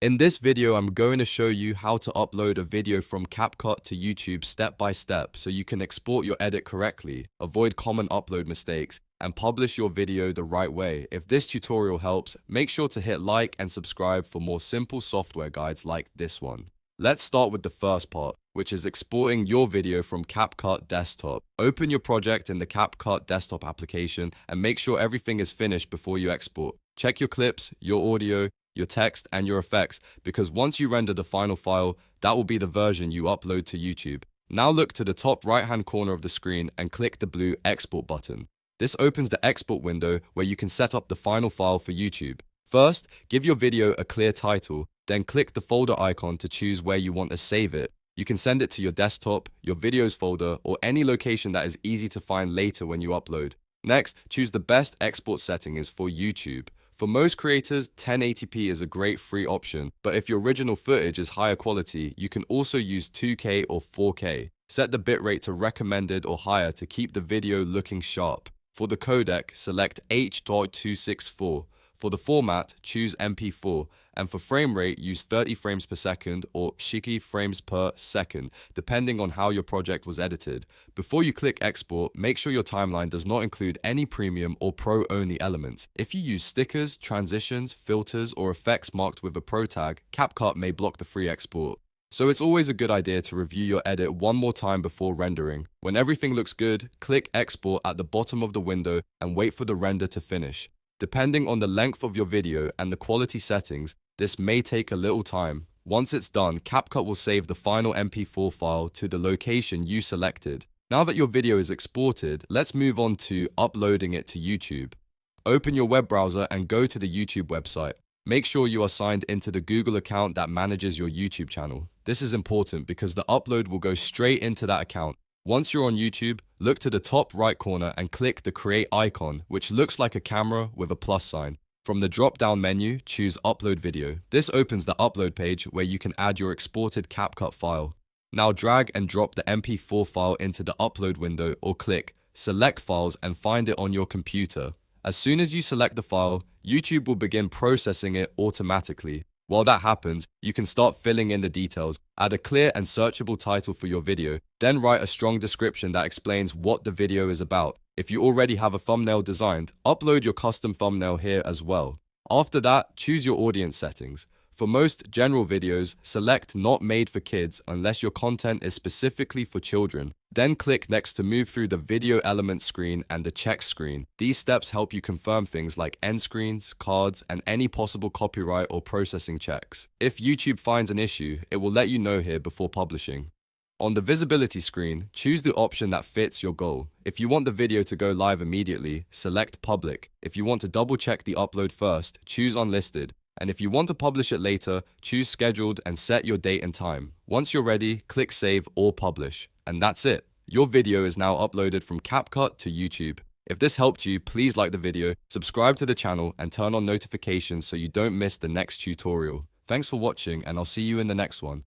In this video, I'm going to show you how to upload a video from CapCut to YouTube step by step so you can export your edit correctly, avoid common upload mistakes, and publish your video the right way. If this tutorial helps, make sure to hit like and subscribe for more simple software guides like this one. Let's start with the first part, which is exporting your video from CapCut Desktop. Open your project in the CapCut Desktop application and make sure everything is finished before you export. Check your clips, your audio, your text, and your effects, because once you render the final file, that will be the version you upload to YouTube. Now look to the top right-hand corner of the screen and click the blue Export button. This opens the export window where you can set up the final file for YouTube. First, give your video a clear title, then click the folder icon to choose where you want to save it. You can send it to your desktop, your videos folder, or any location that is easy to find later when you upload. Next, choose the best export settings for YouTube. For most creators, 1080p is a great free option, but if your original footage is higher quality, you can also use 2K or 4K. Set the bitrate to recommended or higher to keep the video looking sharp. For the codec, select H.264. For the format, choose MP4, and for frame rate, use 30 frames per second or 60 frames per second, depending on how your project was edited. Before you click export, make sure your timeline does not include any premium or pro-only elements. If you use stickers, transitions, filters, or effects marked with a pro tag, CapCut may block the free export. So it's always a good idea to review your edit one more time before rendering. When everything looks good, click export at the bottom of the window and wait for the render to finish. Depending on the length of your video and the quality settings, this may take a little time. Once it's done, CapCut will save the final MP4 file to the location you selected. Now that your video is exported, let's move on to uploading it to YouTube. Open your web browser and go to the YouTube website. Make sure you are signed into the Google account that manages your YouTube channel. This is important because the upload will go straight into that account. Once you're on YouTube, look to the top right corner and click the create icon, which looks like a camera with a plus sign. From the drop-down menu, choose Upload Video. This opens the upload page where you can add your exported CapCut file. Now drag and drop the MP4 file into the upload window or click Select Files and find it on your computer. As soon as you select the file, YouTube will begin processing it automatically. While that happens, you can start filling in the details. Add a clear and searchable title for your video, then write a strong description that explains what the video is about. If you already have a thumbnail designed, upload your custom thumbnail here as well. After that, choose your audience settings. For most general videos, select Not Made for Kids unless your content is specifically for children. Then click next to move through the video element screen and the check screen. These steps help you confirm things like end screens, cards, and any possible copyright or processing checks. If YouTube finds an issue, it will let you know here before publishing. On the visibility screen, choose the option that fits your goal. If you want the video to go live immediately, select Public. If you want to double check the upload first, choose Unlisted. And if you want to publish it later, choose Scheduled and set your date and time. Once you're ready, click Save or Publish. And that's it. Your video is now uploaded from CapCut to YouTube. If this helped you, please like the video, subscribe to the channel, and turn on notifications so you don't miss the next tutorial. Thanks for watching, and I'll see you in the next one.